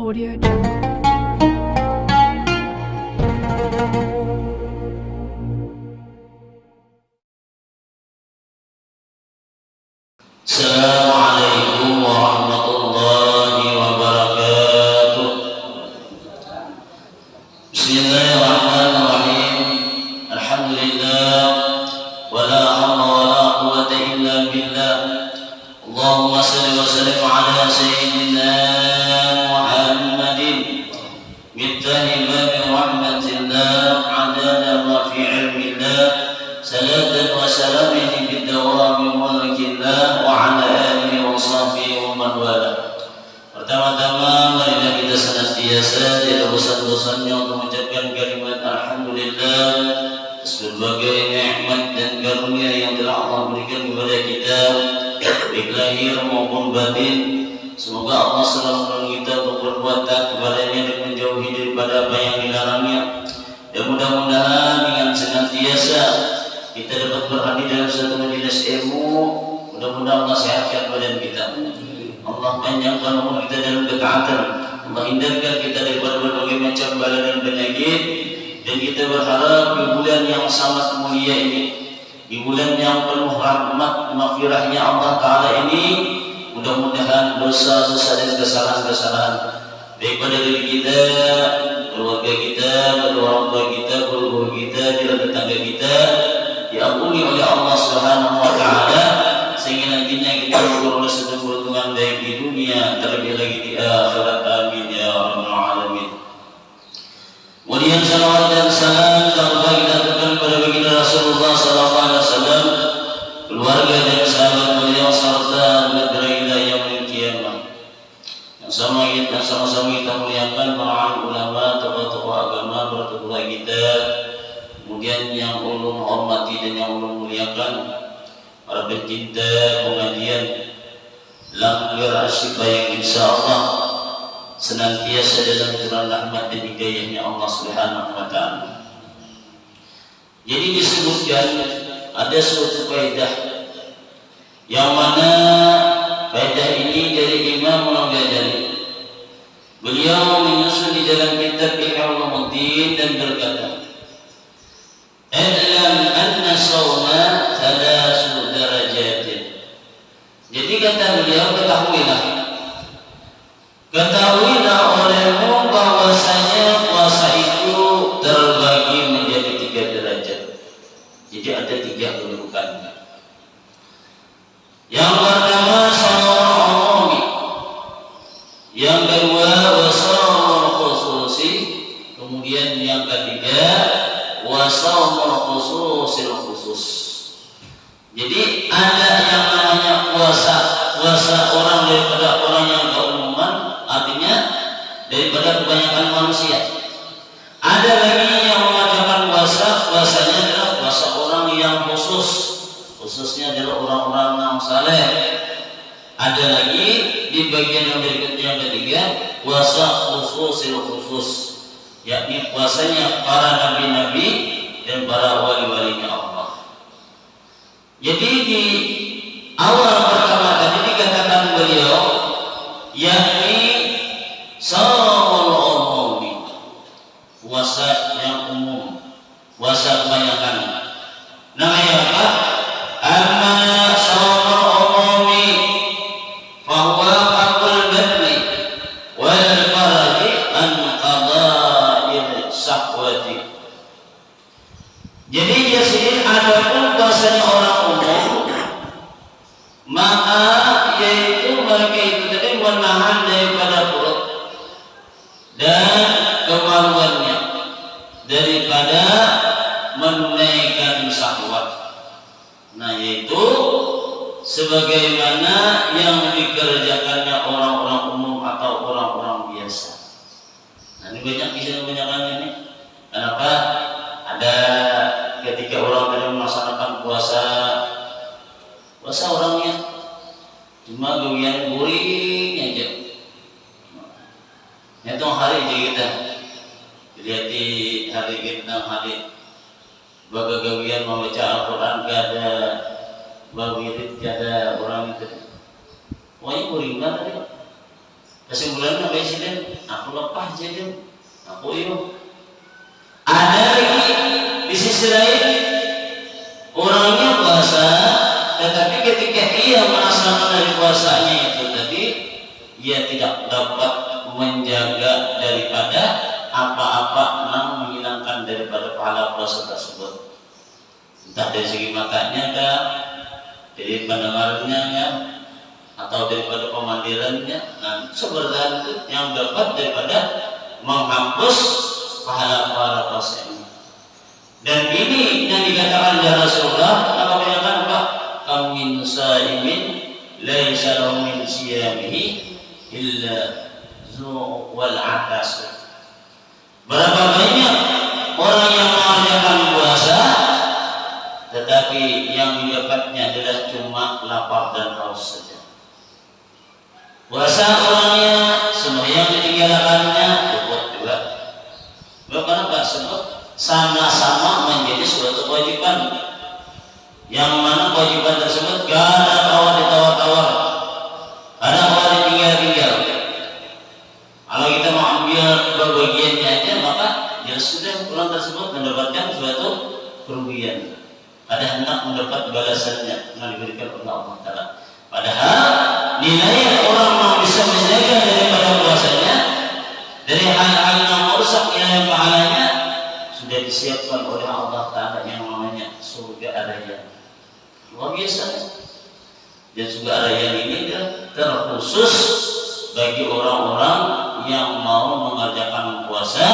Audio Jungle. Assalamualaikum warahmatullahi wabarakatuh. Bismillahirrahmanirrahim. Alhamdulillah, wala hawla wala quwwata illa billah. Allahumma salli wa sallim ala sayyidina Muhammadin miftahi babi rahmatillah, adada ma fi ilmillah, salatan wa salamin bidawami mulkillah wa ala alihi wa sahbihi wa man wala. Pertama-tama marilah kita senantiasa tidak bosan-bosannya untuk mengucapkan kalimat alhamdulillah sebagai nikmat dan karunia yang telah Allah berikan kepada kita baik lahir maupun batin. Semoga Allah selalu menolong kita untuk berbuat taat kepadanya dan menjauhi daripada apa yang dilarangnya. Dan mudah-mudahan dengan senantiasa kita dapat berhadir dalam satu majelis ilmu. Mudah-mudahan Allah sehatkan badan kita, Allah panjangkan umur kita dalam ketaatan, Allah hindarkan kita daripada berbagai macam bala dan penyakit. Dan kita berharap di bulan yang sangat mulia ini, di bulan yang penuh rahmat maghfirahnya Allah Ta'ala ini, mudah-mudahan dosa-dosa dan kesalahan-kesalahan baik pada diri kita, keluarga kita, kedua orang tua kita, guru-guru kita, jalan tetangga kita diampuni oleh Allah Subhanahu wa Ta'ala, sehingga nantinya kita beroleh satu keuntungan baik di dunia, terlebih lagi di akhirat. Amin ya rabbal alamin. Kemudian salawat dan salam kita aturkan kepada baginda Rasulullah sallallahu alaihi wasallam, keluarga dan sahabat beliau serta negara yaumil qiyamah. Yang sama-sama kita muliakan para ulama, tokoh-tokoh agama, para tokoh kita. Kemudian yang ulun hormati dan yang ulun muliakan para pencinta pengajian Langgar Asyifa yang insyaallah senantiasa dalam curah rahmat dan hidayahnya Allah Subhanahu wa Ta'ala. Jadi disebutkan ada suatu kaidah yang mana kaidah ini dari Imam Al-Ghazali. Beliau menyusun di dalam kitab Ihya Ulumuddin dan berkata, "I'lam anna shawma thalasu darajatin." Jadi kata beliau, ketahuilah olehmu bahwasanya puasa itu terbagi menjadi 3 derajat. Jadi ada 3 kedudukannya. Yang pertama shaumul umumi, yang kedua shaumul khususi, kemudian yang ketiga shaumul khususil khusus. Jadi ada yang namanya puasa orang daripada orang yang keumuman, artinya daripada kebanyakan manusia. Ada lagi yang mengatakan puasanya adalah puasa orang yang khususnya adalah orang-orang yang saleh. Ada lagi di bagian yang berikutnya yang ketiga puasa khususil khusus, yakni puasanya para nabi-nabi dan para wali-walinya Allah. Jadi di awal pertama tadi dikatakan beliau, yakni shaumul umumi, puasa yang umum, puasa kebanyakan. Namanya apa? Amma shaumul umumi fahuwa faqul badni wal faraji an qada'il sahwati. Jadi dia sendiri adapun puasanya orang umum, maka yaitu mereka itu tadi menahan daripada perut dan kemaluannya daripada menunaikan syahwat. Nah, yaitu sebagaimana yang dikerjakannya orang-orang umum atau orang-orang biasa. Nah, ini banyak kisah kebanyakan ini. Kenapa? Ada ketika orang tadi melaksanakan puasa orangnya cuma gawian guring aja. Itu hari aja kita lihat di hari kita, hari bagagawian membaca Al-Quran, gak ada bawirid, gak ada orang itu. Pokoknya guring banget ya. Kesimpulannya apa sih? Aku lepas jadi, aku yuk. Ada lagi di sisi lain orangnya puasa, tetapi ketika ia melaksanakan dari puasanya itu tadi, ia tidak dapat menjaga daripada apa-apa yang menghilangkan daripada pahala puasa tersebut. Entah dari segi matanya kah, dari pendengarannya kah, atau daripada pemandirannya. Nah, seperti itu yang dapat daripada menghapus pahala-pahala puasa ini. Dan ini yang dikatakan oleh Rasulullah, apa katakan apa? Kam min saimin laisa lahu min siyamihi illa zu' wal atas. Berapa banyak orang yang mengerjakan puasa tetapi yang didapatnya adalah cuma lapar dan haus saja. Puasa orangnya sembahyang ditinggalkannya cukup juga. Bukan apa sebut sama-sama menjadi suatu kewajiban, yang mana kewajiban tersebut gak ada tawar ditawar-tawar, ada tawar ditinggal-tinggal. Kalau kita mau ambil berbagiannya aja, maka ya sudah orang tersebut mendapatkan suatu kerugian. Ada hendak mendapat balasannya yang diberikan oleh Allah Taala. Padahal nilai orang yang bisa menjaga daripada puasanya dari hal-hal yang merusak nilai pahalanya sudah disiapkan oleh Allah Taala yang namanya surga Ar-Rayyan. Luar biasa. Dan surga Ar-Rayyan ini terkhusus bagi orang-orang yang mau mengerjakan puasa,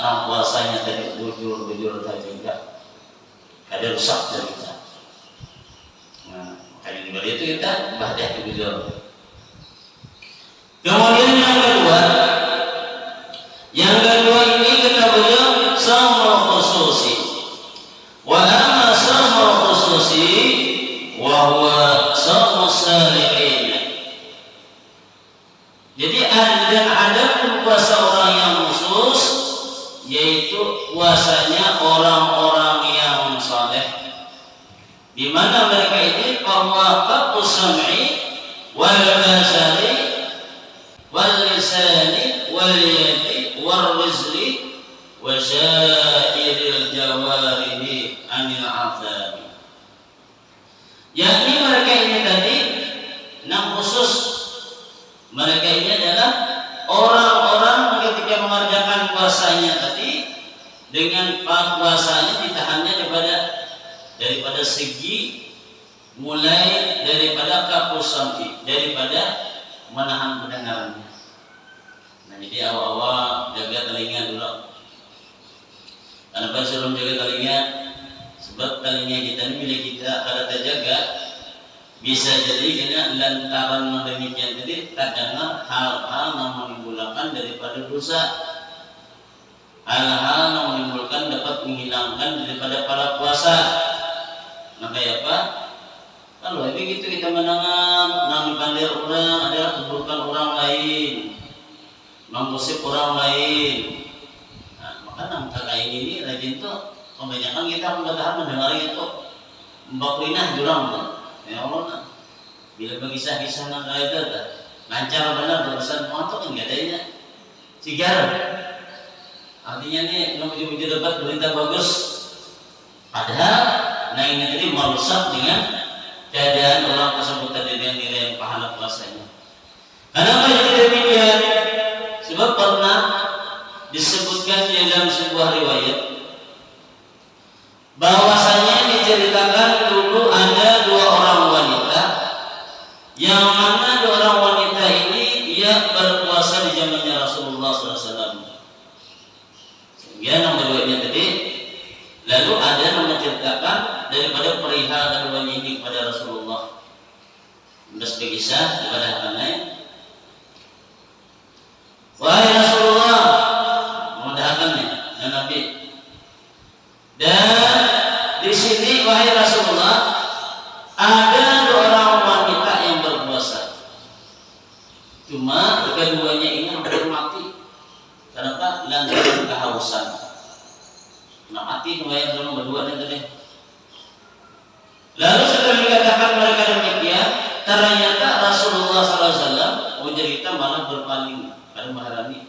nah puasanya tadi bujur tadi enggak ada rusak dari kita. Nah, makanya di balik itu kita bahagia bujur. Kemudian yang kedua ini kita beliau saumul khususi. Wa amma saumul khususi wa huwa saumus salihin. Jadi ada pun puasa orang yang khusus, yaitu puasanya orang-orang yang saleh. Di mana mereka ini bahwa qaqus sam'i wal basari wal lisani wal yadi wal rizli wa syairil jawarihi anil azabi. Yakni mereka ini tadi enam khusus. Mereka ini adalah orang-orang ketika mengerjakan puasanya tadi dengan puasanya ditahannya daripada segi mulai daripada kapusanti, daripada menahan pendengarannya. Nah, jadi awal-awal jaga telinga dulu. Kenapa sebelum jaga telinga? Sebab telinga kita ini milik kita, kalau terjaga bisa jadi kena lantaran demikian jadi tak dengar hal-hal yang menimbulkan daripada dosa, hal-hal yang menimbulkan dapat menghilangkan daripada para puasa. Maka ya Pak, kalau begitu kita menangan nang pandir orang adalah keburukan orang lain, menggosip orang lain. Nah, maka nang kakak ini rajin tuh kebanyakan kita bertahan mendengar itu mbak jurang tuh. Ya Allah, bila berkisah-kisah nak itu lancar benar urusan motor kan nggak adanya cigar. Artinya nih menuju dapat berita bagus, padahal nah ini tadi merusak dengan keadaan orang tersebut tadi dengan nilai pahala puasanya. Kenapa jadi demikian? Sebab pernah disebutkan di dalam sebuah riwayat bahwasanya diceritakan dulu ada dua orang wanita, yang mana dua orang wanita ini ia berpuasa di zamannya Rasulullah SAW. Sehingga yang keduanya tadi, lalu ada yang menceritakan daripada perihal keduanya ini kepada Rasulullah. Sudah berkisah kepada Hanai, wahai Rasulullah, memudahkannya dan Nabi. Dan di sini wahai Rasulullah, ada dua orang wanita yang berpuasa. Cuma keduanya ini hampir mati. Kenapa? Lantaran kehausan. Nah mati kemudian sama berdua tadi. Lalu setelah dikatakan mereka demikian, ternyata Rasulullah SAW mencerita kita malah berpaling pada maharani.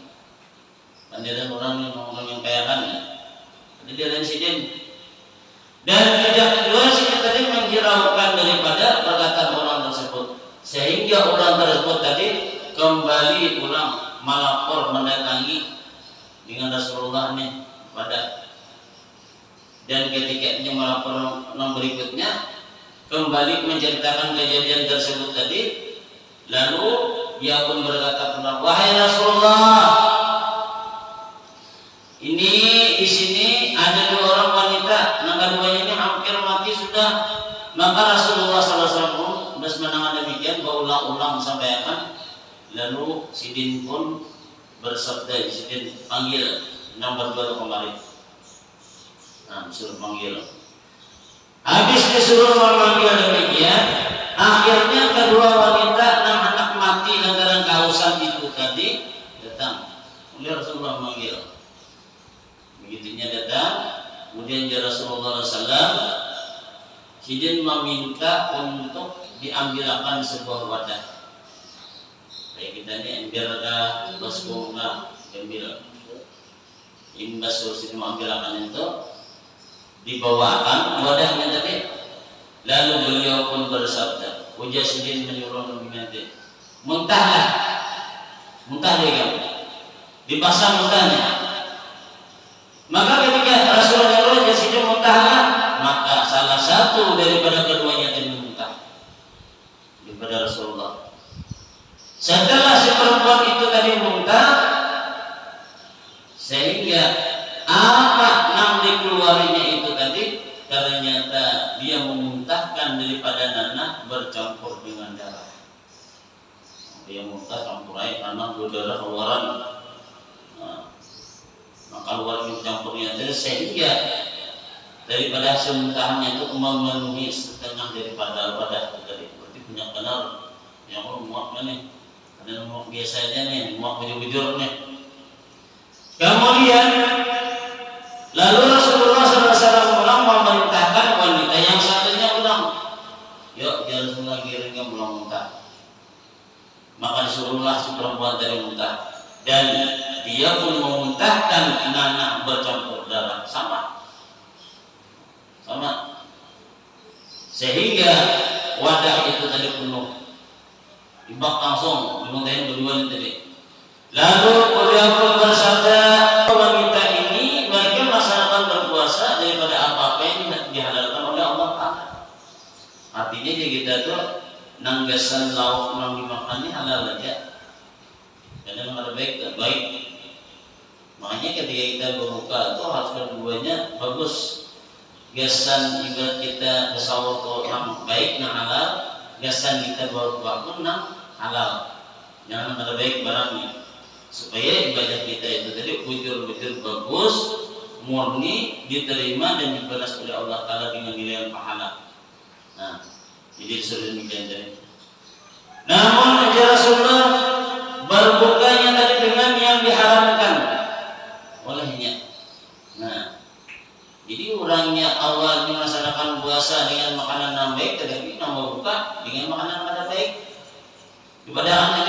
Pandiran orang yang kaya kan. Jadi dia insiden. Dan tidak kedua sini tadi menghiraukan daripada perkataan orang tersebut, sehingga orang tersebut tadi kembali pulang melapor mendatangi dengan Rasulullah nih pada, dan ketika dia melapor berikutnya kembali menceritakan kejadian tersebut tadi, lalu dia pun berkata pula, wahai Rasulullah, ini di sini ada 2 orang wanita, yang keduanya ini hampir mati sudah. Maka Rasulullah SAW mendengar demikian berulang-ulang sampaikan. Lalu Sidin pun bersabda, Sidin panggil nomor 2 kembali. Nah, disuruh panggil. Habis disuruh memanggil demikian, akhirnya kedua wanita dan anak mati lantaran kehausan itu tadi datang. Kemudian Rasulullah memanggil. Begitunya datang, kemudian Rasulullah SAW Sidin meminta untuk diambilkan sebuah wadah. Kayak kita ini biarlah baskumlah ambil. Imbas Sidin mengambilkan itu, dibawakan wadahnya tadi. Lalu beliau pun bersabda, ujar Sidin menyuruh Nabi, muntahlah, muntah dia kamu, dipasang muntahnya. Maka ketika Rasulullah Sidin muntahlah, maka salah satu daripada keduanya tadi muntah daripada Rasulullah. Setelah si perempuan itu tadi muntah, sehingga apa yang dikeluarinya itu tadi, ternyata dia memuntahkan daripada nanah bercampur dengan darah. Dia muntah campur air, nanah berdarah keluaran. Maka luar campurnya tadi, sehingga daripada hasil muntahannya itu memenuhi setengah daripada wadah itu tadi. Berarti punya benar yang muak nih. Ada muak biasa aja nih, muak bujur-bujur nih. Kemudian lalu Rasulullah SAW ulang memerintahkan wanita yang satunya ulang, yuk ya Rasulullah giringnya belum muntah. Maka disuruhlah si perempuan tadi muntah, dan dia pun memuntahkan nanah bercampur darah sama, sehingga wadah itu tadi penuh. Ibak langsung dimuntahin berdua tadi. Lalu beliau pun bersabda, wanita ini mereka melaksanakan berpuasa daripada apa-apa yang dihalalkan oleh Allah Ta'ala. Artinya kita tuh nanggasan lauk yang dimakan ini halal aja, karena ada baik. Makanya ketika kita berbuka itu harus keduanya bagus. Gasan ibarat kita bersawur ke yang baik, yang halal. Gasan kita berbuka pun yang halal, jangan ada baik barangnya, supaya ibadah kita itu tadi betul-betul bagus, murni, diterima dan dibalas oleh Allah Ta'ala dengan nilai pahala. Nah, jadi sudah demikian tadi. Namun Rasulullah berbukanya tadi dengan yang diharamkan olehnya. Nah, jadi orangnya awalnya melaksanakan puasa dengan makanan yang baik, tetapi mau buka dengan makanan yang baik kepada anak.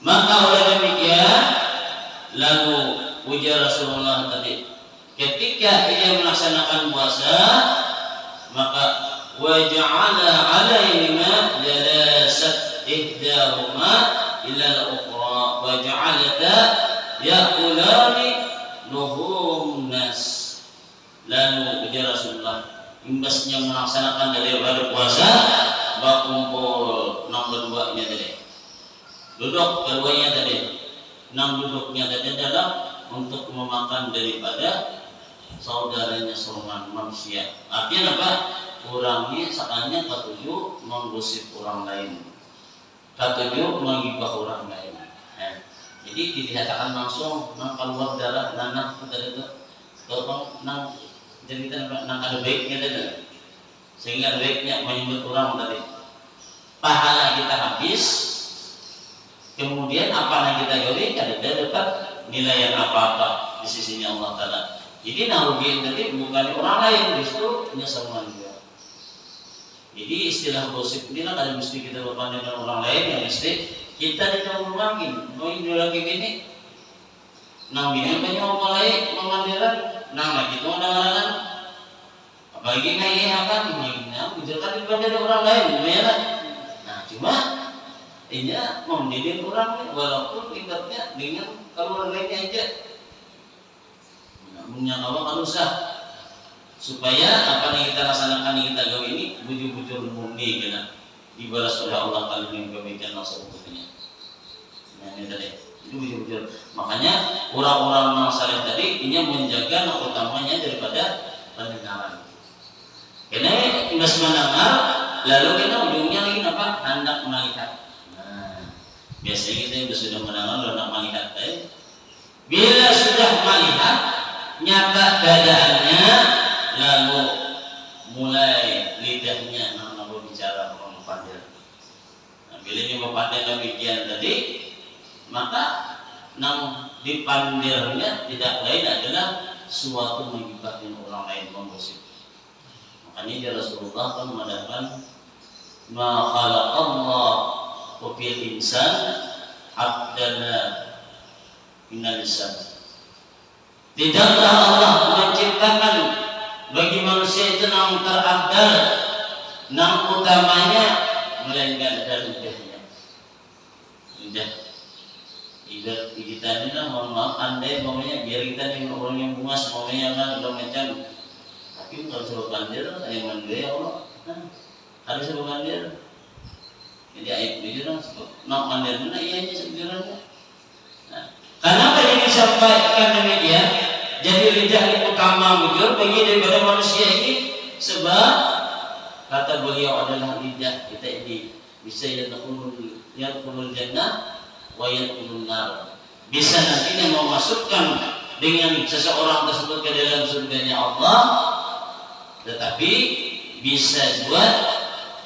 Maka oleh demikian, lalu ujar Rasulullah tadi, ketika ia melaksanakan puasa, maka waja'ala 'alaihima jalasat ihdahuma ila al-ukhra waja'alata ya'kulani luhum nas. Lalu ujar Rasulullah, imbasnya melaksanakan daripada puasa, berkumpul 62-nya tadi, duduk keduanya tadi, 6 duduknya tadi adalah untuk memakan daripada saudaranya seorang manusia. Artinya apa? Orangnya sakanya ketujuh menggosip orang lain, ketujuh menggibah orang lain. Jadi dikatakan langsung nang keluar darah nanah tadi itu, kalau nang jadi kita nang ada baiknya tadi, sehingga baiknya menyebut orang tadi. Pahala kita habis, kemudian apa yang kita joli tidak dapat nilai yang apa-apa di sisinya Allah Ta'ala. Jadi narugiin tadi bukan orang lain, justru penyesalan juga. Jadi istilah gosip ini kan ada mesti kita berpandang dengan orang lain, yang mesti Kita di tahun makin, mau Idul lagi ini, nang bini banyak mulai memandiran, nang lagi itu orang-orang, apalagi ngai akan, ngai bujukan daripada orang lain, gimana? Nah cuma ini mendidik orang, walaupun ibaratnya dengan keluarganya aja, punya awak kan usah, supaya apa yang kita laksanakan yang kita gawe ini bujur-bujur murni, kena dibalas oleh Allah kalau yang kebaikan langsung untuknya. Nah ini tadi itu bujur-bujur. Makanya orang-orang yang saleh tadi ini menjaga yang utamanya daripada pendengaran. Karena tidak mendengar, lalu kita ujungnya lagi apa? Hendak melihat. Nah, biasanya kita sudah mendengar lalu hendak melihat. Bila sudah melihat nyata keadaannya, lalu mulai lidahnya lalu bicara mempandir. Nah, bila ini mempandir demikian tadi, maka nang dipandirnya tidak lain adalah suatu mengibatkan orang lain menggosip. Makanya dia Rasulullah kan mengatakan ma khalaqallahu fil insan abdana minal lisan. Tidaklah Allah menciptakan bagi manusia itu yang terabdal, yang utamanya melainkan dari lidahnya. Lidah. Lidah kita ini lah, mohon maaf, andai mamanya biar kita yang orang yang bungas, mamanya kan udah macam. Tapi kalau suruh bandir, yang mandiri ya Allah, harus suruh bandir. Jadi ayat itu dong, nak mandir mana iya aja sebenarnya. Kenapa ini disampaikan demikian? Jadi lidah itu utama bujur bagi daripada manusia ini, sebab kata beliau adalah lidah kita ini bisa yadkhulul jannah wa yadkhulun nar. Bisa nantinya memasukkan dengan seseorang tersebut ke dalam surganya Allah, tetapi bisa juga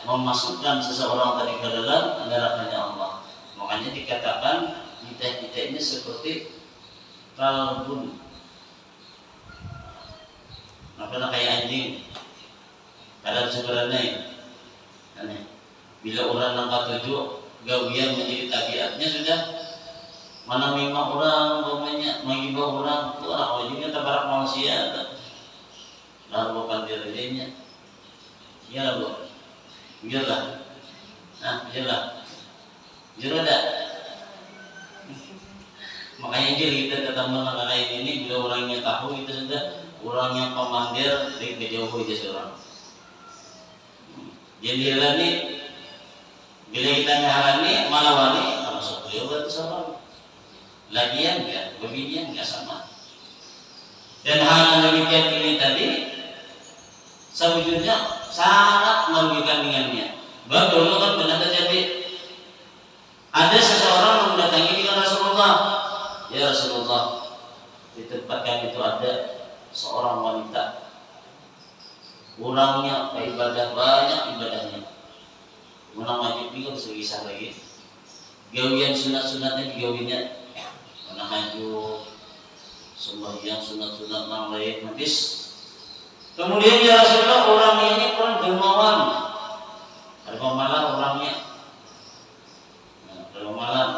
memasukkan seseorang tadi ke dalam nerakanya Allah. Makanya dikatakan lidah kita ini seperti kalbun, apa kayak anjing. Kadang sebenarnya aneh. Bila orang langkah tujuh gawian menjadi tabiatnya sudah mana memang orang umpamanya menghibau orang itu orang wajibnya tabarak manusia lalu bukan dirinya ya bu biarlah biarlah ada. Makanya kita ketemu dengan lain ini bila orangnya tahu itu sudah orang yang pemandir dari kejauh aja seorang. Jadi ini bila kita ngarani malah wani masuk beliau berarti seorang. Lagian enggak, beginian enggak sama. Dan hal demikian ini tadi sebetulnya sangat merugikan dengannya. Betul kan benar terjadi. Ada seseorang mendatangi dengan Rasulullah. Ya Rasulullah, di tempat kami itu ada seorang wanita. Orangnya ibadah banyak ibadahnya. Menang wajib juga bisa lagi. Gawian sunat-sunatnya digawinya. Menang maju sembahyang sunat-sunat yang lain habis. Kemudian ya Rasulullah orang ini pun dermawan. Ada pemalas orangnya. Dermawan.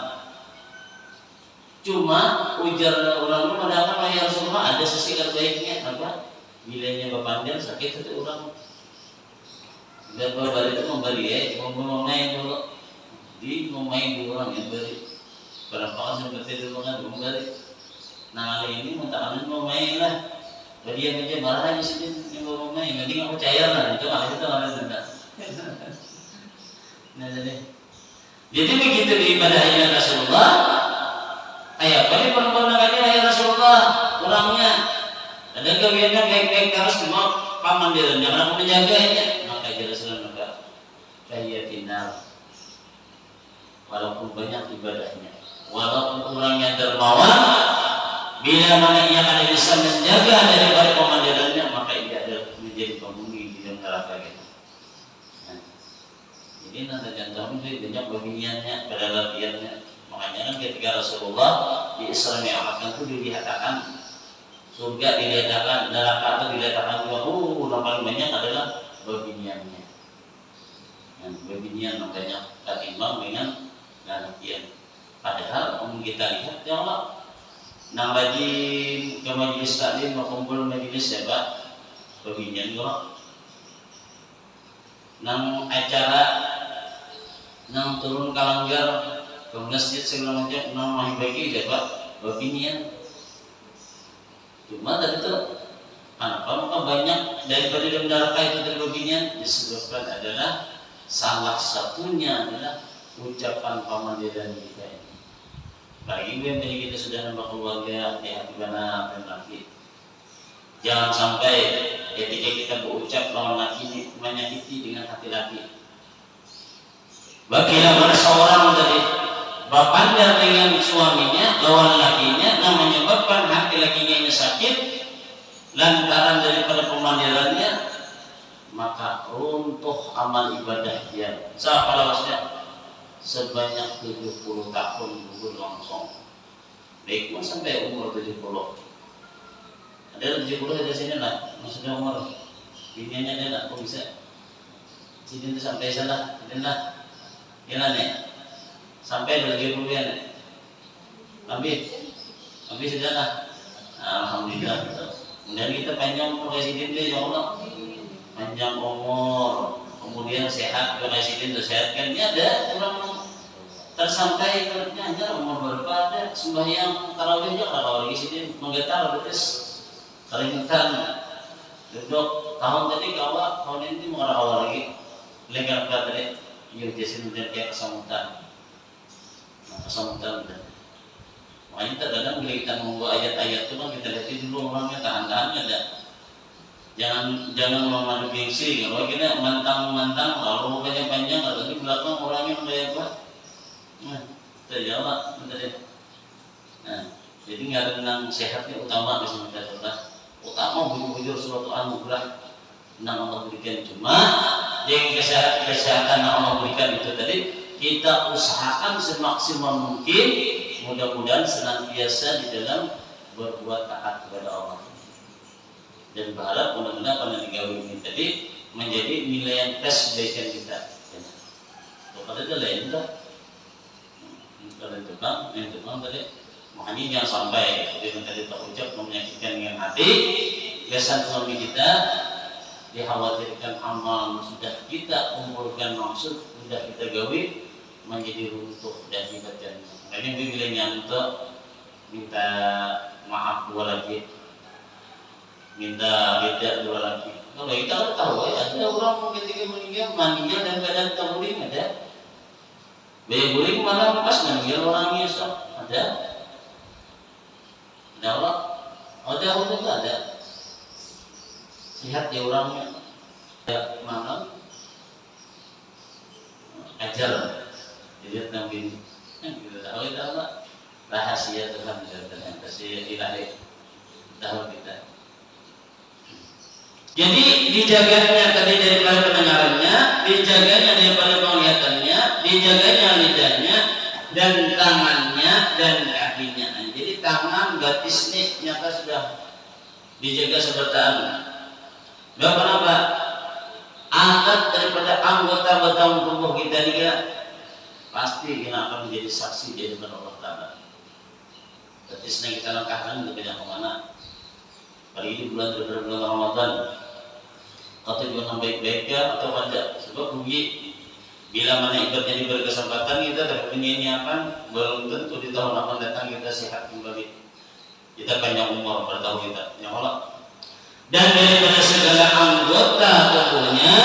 Cuma ujar orang itu mengatakan ya Rasulullah ada sisi terbaiknya apa? Bilanya berpanjang sakit itu orang. Dan bapak itu memberi mau main dulu. Mau main dulu orang yang beri. Berapa kali seperti itu kan memberi. Nah kali ini mentakan mau main lah. Dia aja marah aja sih yang mau main. Nanti nggak percaya lah itu kali itu ada tidak. Nah jadi begitu di ibadahnya Rasulullah. Ayah, bagi perempuan namanya ya Rasulullah orangnya ada gawiannya baik-baik terus semua paman dia dan jangan menjaganya. Maka Rasulullah maka kayak final. Walaupun banyak ibadahnya, walaupun orangnya dermawan, bila mana ia akan bisa menjaga daripada pemandirannya, maka ia adalah menjadi penghuni di dalam neraka gitu. Nah, jadi nanti jangan itu banyak bagiannya pada latihannya. Makanya kan ketika Rasulullah di Isra Mi'raj itu dilihatkan surga, dilihatkan neraka atau dilihatkan juga. Yang paling banyak adalah babiniannya. Babinian makanya ketimbang dengan Nah, kian. Padahal kita lihat ya Allah, nang rajin ke majelis taklim, kumpul majelis ya Pak, pembinaan kok. Nang acara, nang turun kalanggar ke masjid segala macam, nang mahi bagi ya Pak, pembinaan. Cuma tadi itu, maka banyak daripada di neraka itu terlebihnya disebabkan adalah salah satunya adalah ucapan pamandiran kita ini. Bagi yang kita sudah nambah keluarga di hati mana dan laki. Jangan sampai ketika kita berucap lawan laki ini menyakiti dengan hati laki. Bagilah seorang dari bapanda dengan suaminya lawan lakinya, yang menyebabkan hati lakinya ini sakit lantaran daripada pemandirannya, maka runtuh amal ibadah dia. Siapa lawasnya? Sebanyak 70 tahun gugur langsung. Baik pun sampai umur 70. Ada 70 di sini lah, maksudnya umur. Biniannya ada lah, kok bisa? Sini itu sampai sana, ini lah. Gila nih. Sampai 70 ya nih. Habis sudah lah. Alhamdulillah. Kemudian kita panjang umur presiden deh, ya Allah. Panjang umur, kemudian sehat, presiden itu sehat kan? Ya ada orang tersampai kerja aja umur berapa ada sembahyang tarawih aja kalau lagi sini menggetar betis keringetan duduk tahun tadi kawat tahun ini mau awal lagi lengkap tadi yuk jadi kemudian kayak kesamutan udah. Makanya terkadang kita membawa ayat-ayat itu kan kita lihat dulu orangnya tahan-tahan ada. Jangan memadu gengsi. Kalau kita mantang lalu panjang atau di belakang orangnya udah apa? Nah, terjawab betul. Nah, jadi nggak ada tentang sehatnya utama di sini kita utama bujur suatu anugerah yang Allah berikan. Cuma dengan kesehatan yang Allah berikan itu tadi kita usahakan semaksimal mungkin, mudah-mudahan senantiasa di dalam berbuat taat kepada Allah dan berharap mudah-mudahan pada digawe ini tadi menjadi nilai tes kebaikan kita. Kepada itu lain tak? Kalau itu kan tadi makanya jangan sampai seperti yang tadi terucap menyakitkan dengan hati besan suami kita, dikhawatirkan amal sudah kita kumpulkan maksud sudah kita gawe menjadi runtuh dan dibacakan. Makanya bilangnya untuk minta maaf dua lagi, minta beda dua lagi. Kalau kita tahu ya ada orang ketika meninggal dan keadaan terguling ada. Guling mana pas meninggal orangnya so ada. Ada Allah, ada. Sehat ya orangnya. Ada malam ajar. Dilihat nabi kita tahu itu apa rahasia Tuhan dan rahasia ilahi tahu kita. Jadi dijaganya tadi daripada pendengarannya, dijaganya daripada penglihatannya, dijaganya lidahnya dan tangannya dan kakinya. Jadi tangan gatis nih nyata sudah dijaga sebertaan. Kenapa? Angkat daripada anggota tubuh kita ini pasti kita akan menjadi saksi di hadapan Allah Taala. Berarti sedang kita langkahkan untuk pindah kemana? Hari ini bulan Ramadan, atau juga baik-baiknya atau tidak? Sebab rugi bila mana ibadahnya diberi kesempatan kita dapat menyiapkan, belum tentu di tahun akan datang kita sehat kembali. Kita panjang umur pada tahun kita, ya Allah. Dan daripada segala anggota tubuhnya,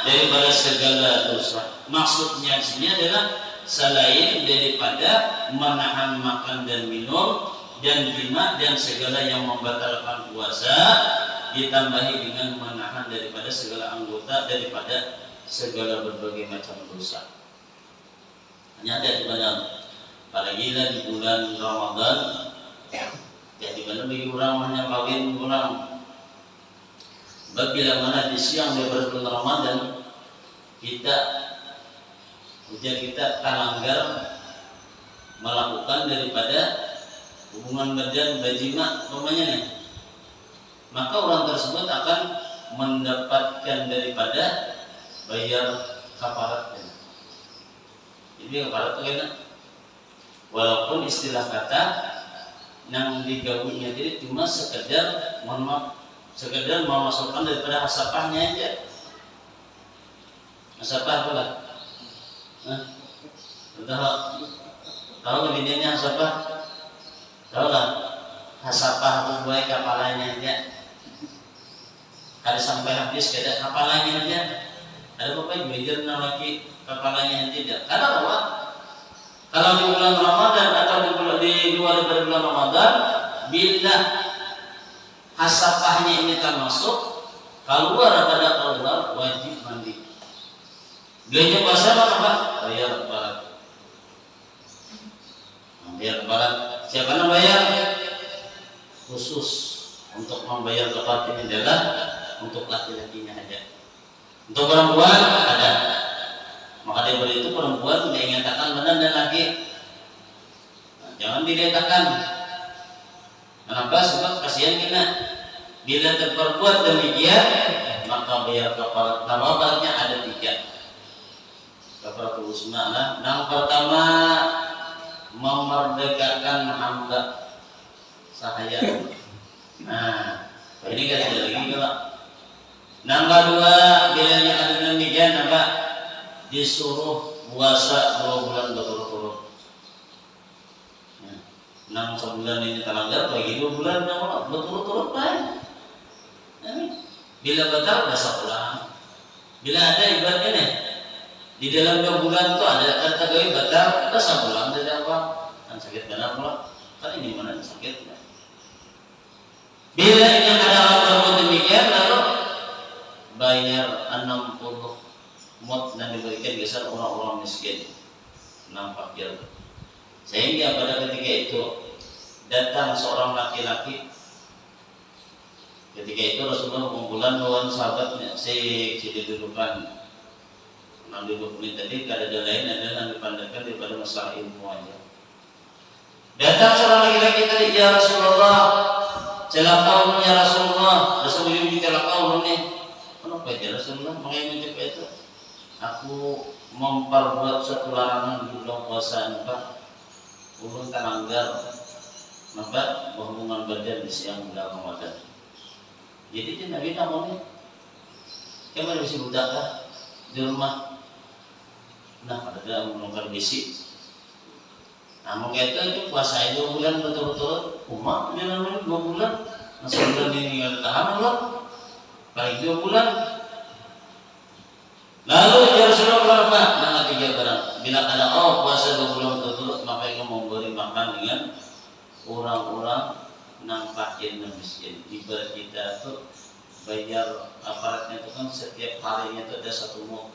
daripada segala dosa. Maksudnya di sini adalah selain daripada menahan makan dan minum dan jima dan segala yang membatalkan puasa, ditambahi dengan menahan daripada segala anggota daripada segala berbagai macam dosa. Hanya daripada apalagi di bulan Ramadan, jadi mana bagi orang hanya kawin orang. Bila mana di siang daripada bulan Ramadan kita terlanggar melakukan daripada hubungan badan bajima namanya nih, maka orang tersebut akan mendapatkan daripada bayar kafarat. Jadi kalau tuh enak, walaupun istilah kata yang digawinya jadi cuma sekedar mohon maaf, sekedar memasukkan daripada hasapahnya aja. Hasapah pula, tahu bedanya hasapah? Tahu lah, hasapah itu baik kapalannya aja. Kalau sampai habis kada kapalannya aja. Ada bapak belajar lagi kapalannya tidak. Karena apa? Kalau di bulan Ramadan atau di luar dari bulan Ramadan, bila hasapahnya ini tak masuk, keluar wajib mandi. Belanja puasa apa? Bayar barat. Bayar barat. Siapa yang bayar? Khusus untuk membayar zakat ini adalah untuk laki-lakinya aja. Untuk perempuan ada. Maka dari itu perempuan tidak ingatakan benar dan laki. Nah, jangan diletakkan. Kenapa? Sebab kasihan kita. Bila terperbuat demikian, maka bayar kafarat. Nama baratnya ada 3. Kafaratul usma. Yang pertama, memerdekakan hamba sahaya. Nah, ini kan ada lagi kalau. Yang kedua, bila yang ada demikian apa? Disuruh puasa 2 bulan berturut-turut. Nah, 6 sebulan ini terlanggar, bagi 2 bulan berturut-turut baik. Bila batal bisa pulang. Bila ada ibaratnya nih, di dalam 2 bulan itu ada kategori batal, bisa pulang dari apa? Kan sakit benar pula. Kan ini mana sakitnya? Bila yang ada orang demikian lalu bayar 60 mut dan diberikan geser orang-orang miskin 6 fakir. Sehingga pada ketika itu datang seorang laki-laki. Ketika itu Rasulullah mengumpulkan kawan sahabatnya si didudukan 60 menit tadi kada ada lain adalah yang dipandangkan daripada masalah ilmu aja. Datang seorang laki-laki tadi, ya Rasulullah, celaka ya Rasulullah, Rasulullah celaka nih. Kenapa ya Rasulullah? Makanya mencoba itu. Aku memperbuat suatu larangan di bulan puasa nampak ulun terlanggar nampak berhubungan badan di siang bulan Ramadan. Jadi dia Nabi namanya kemana bisa budak di rumah. Nah ada menunggu bisi. Namun itu puasa 2 bulan betul-betul umat dia namanya 2 bulan. Masa bulan ini nggak tahan loh. Baik 2 bulan. Lalu ya Rasulullah mana 3 barang. Bila ada puasa 2 bulan betul-betul maka yang memberi makan dengan orang-orang nampakin dan miskin. Ibarat kita tuh bayar aparatnya itu kan setiap harinya itu ada 1 mut.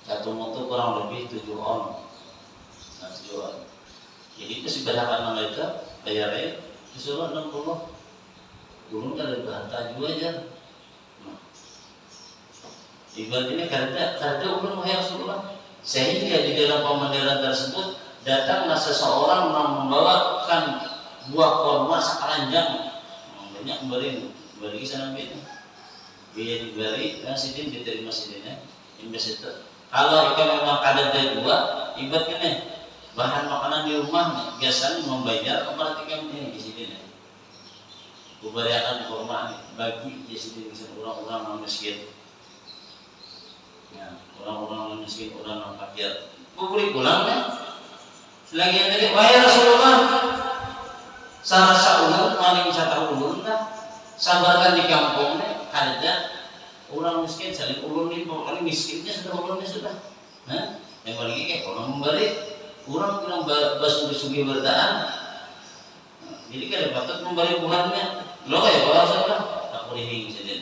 1 mut itu kurang lebih 7 on. Nah 7 on. Jadi itu seberapa nama itu bayarnya disuruh 60. Dulu kan ada bahasa juga aja. Ibarat ini karena ulun wahai Rasulullah. Sehingga di dalam pemandiran tersebut datanglah seseorang membawakan buah kurma sekeranjang. Banyak beri sana itu. Biaya diberi dan sidin diterima sidinnya. Investor. Kalau ikan memang kada ada 2, ibarat ini bahan makanan di rumah biasanya membayar keperhatikan ini di sidin. Kuberiakan kurma bagi di sidin orang-orang miskin. Ya, orang-orang miskin, orang fakir. Kuberi pulang ya. Selagi yang tadi, wahai Rasulullah, sarasa ulun, maling sata ulun lah, sabarkan di kampung nih, ada orang miskin, saling ulun nih, pokoknya miskinnya sudah ulunnya sudah. Nah, yang paling kayak orang memberi, orang bilang basuh-basuh bertahan. Jadi kada patut memberi bulannya. Lo kayak orang sudah, tak boleh hingga saja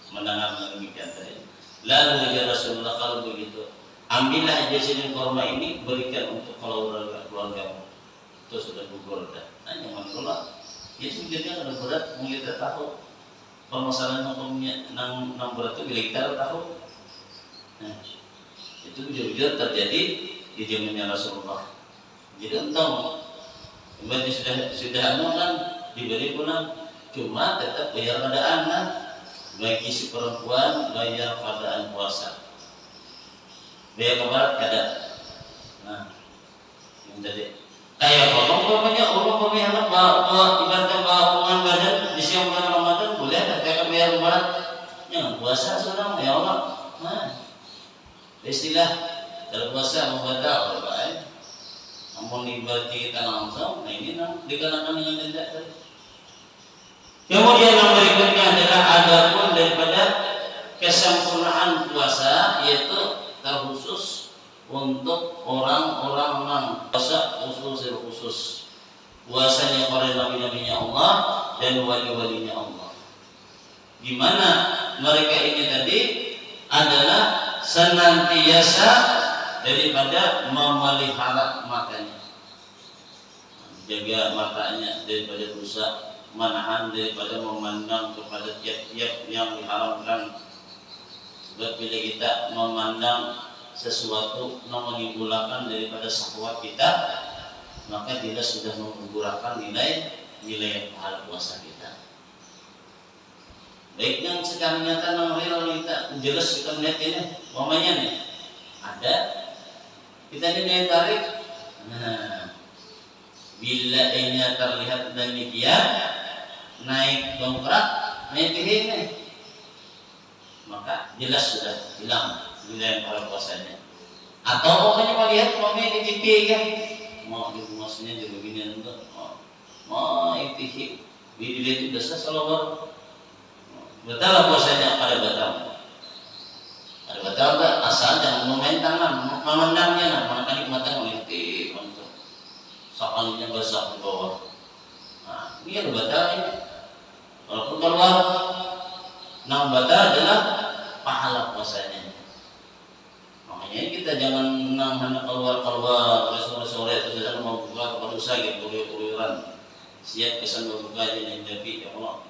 mendengar demikian tadi. Lalu ya Rasulullah kalau begitu, ambillah jasadin kurma ini berikan untuk keluarga. Itu sudah gugur dah. Nah, jangan pula. Ya sebetulnya ada berat, mungkin kita tahu permasalahan hukumnya nang berat itu bila kita tahu. Nah, itu jujur terjadi di zamannya Rasulullah. Jadi entah, ibaratnya sudah kan diberi pulang, cuma tetap bayar pada anak. Bagi si perempuan bayar padaan puasa. biaya ke barat ada. Nah, yang tadi kayak orang punya anak bawa ibaratnya bawa hubungan badan di siang bulan Ramadan boleh ada kayak biaya ke barat, jangan puasa sekarang ya Allah. Nah, istilah kalau puasa membatal baik. Namun ibaratnya kita langsung, nah ini dikenakan dengan denda tadi. Kemudian yang berikutnya adalah adapun daripada kesempurnaan puasa, yaitu terkhusus untuk orang-orang yang puasa khusus puasanya para nabi-nabinya Allah dan wali-walinya Allah. Di mana mereka ini tadi adalah senantiasa daripada memelihara matanya, jaga matanya daripada dosa, menahan daripada memandang kepada tiap-tiap yang diharamkan. Sebab bila kita memandang sesuatu yang menimbulkan daripada syahwat kita, maka dia sudah menggugurkan nilai pahala puasa kita. Baik yang sekarang nyata yang real kita jelas kita melihat ini, umpamanya nih ada kita ini tarik. Nah, bila ini terlihat demikian naik dongkrak, naik ini, maka jelas sudah hilang nilai pahala puasanya. Atau pokoknya melihat di TV kan, mau di rumahnya juga begini untuk mau itu dilihat itu dosa selalu batal puasanya, pada batal. Ada batal tak? Asal jangan memain tangan, memandangnya lah, mana nikmatnya melihat untuk sekalinya basah di bawah. Nah, ini ada batal ini. Walaupun keluar, nang batal adalah pahala puasanya. Makanya kita jangan nang hanya keluar sore-sore terus sedang mau buka kepada usaha gitu, kuliran siap kesan berbuka aja yang jadi ya Allah,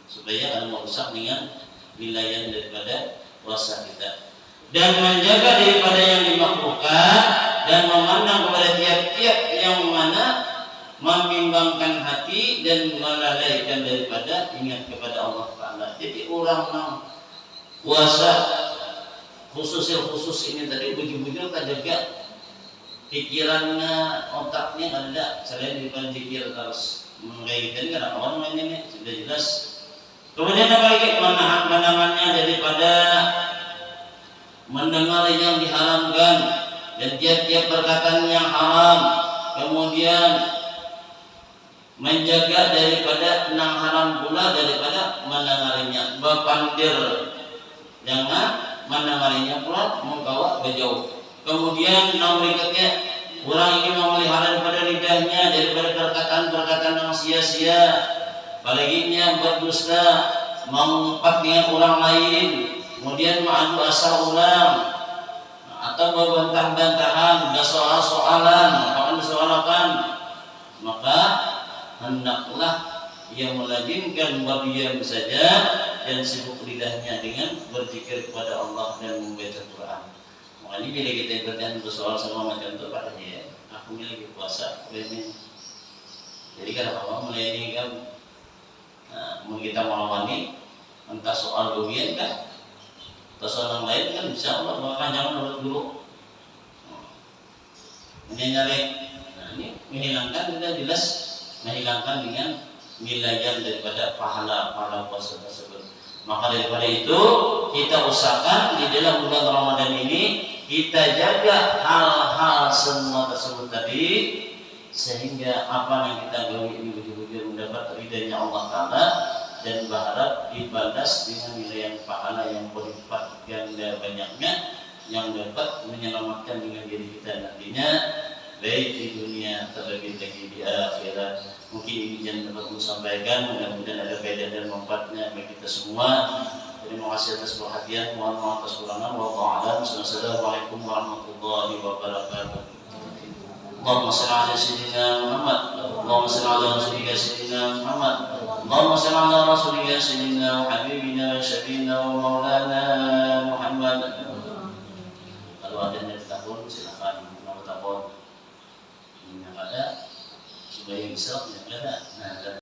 supaya ada merusak dengan wilayah daripada puasa kita, dan menjaga daripada yang dimakruhkan dan memandang kepada tiap-tiap yang mana membimbangkan hati dan melalaikan daripada ingat kepada Allah Ta'ala. Jadi orang yang puasa khusus ini tadi bujur-bujur tak jaga pikirannya, otaknya ada selain daripada zikir terus mengaitkan karena kawan ini sudah jelas. Kemudian apa lagi? Menahan-menahannya daripada mendengar yang diharamkan dan tiap-tiap perkataan yang haram. Kemudian menjaga daripada nang haram pula daripada mendengarnya, berpandir jangan mendengarnya pula membawa berjauh. Kemudian nang berikutnya orang ini memelihara daripada lidahnya daripada perkataan-perkataan yang sia-sia, apalaginya berdusta, mengumpat dengan orang lain, kemudian mengadu asal ulang atau berbantah-bantahan, soal-soalan, soal-soalan, maka hendaklah ia melazimkan berdiam saja dan sibuk lidahnya dengan berzikir kepada Allah dan membaca Quran. Makanya bila kita bertanya bersoal sama macam itu, katanya ya, aku ini lagi puasa ini. Jadi kalau Allah mulai ini kan, kita melawani entah soal dunia kan, atau soal yang lain kan, insya Allah bahkan jangan dulu. Ini nyari, ini menghilangkan sudah jelas, menghilangkan dengan nilai daripada pahala puasa tersebut. Maka daripada itu kita usahakan di dalam bulan Ramadan ini kita jaga hal-hal semua tersebut tadi, sehingga apa yang kita gawi ini betul-betul mendapat ridhanya Allah Ta'ala dan berharap dibalas dengan nilai yang pahala yang berlipat ganda banyaknya, yang dapat menyelamatkan dengan diri kita nantinya, baik di dunia terlebih lagi di akhirat. Mungkin ini yang dapat saya sampaikan, mudah-mudahan ada faedah dan manfaatnya bagi kita semua. Terima kasih atas perhatian, mohon maaf atas kurangan. Wallahu a'lam. Assalamualaikum warahmatullahi wabarakatuh. Allahumma shalli ala sayyidina Muhammad. Allahumma shalli ala rasulika sayyidina Muhammad. Allahumma shalli ala rasulika sayyidina habibina syafiina wa maulana Muhammad. Kalau ada yang tahun silakan nomor telepon. Yang ada supaya bisa yang ada. Nah,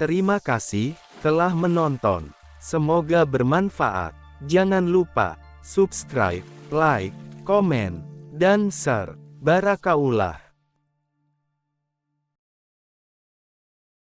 Terima kasih telah menonton. Semoga bermanfaat. Jangan lupa subscribe, like, komen, dan share. Barakaullah.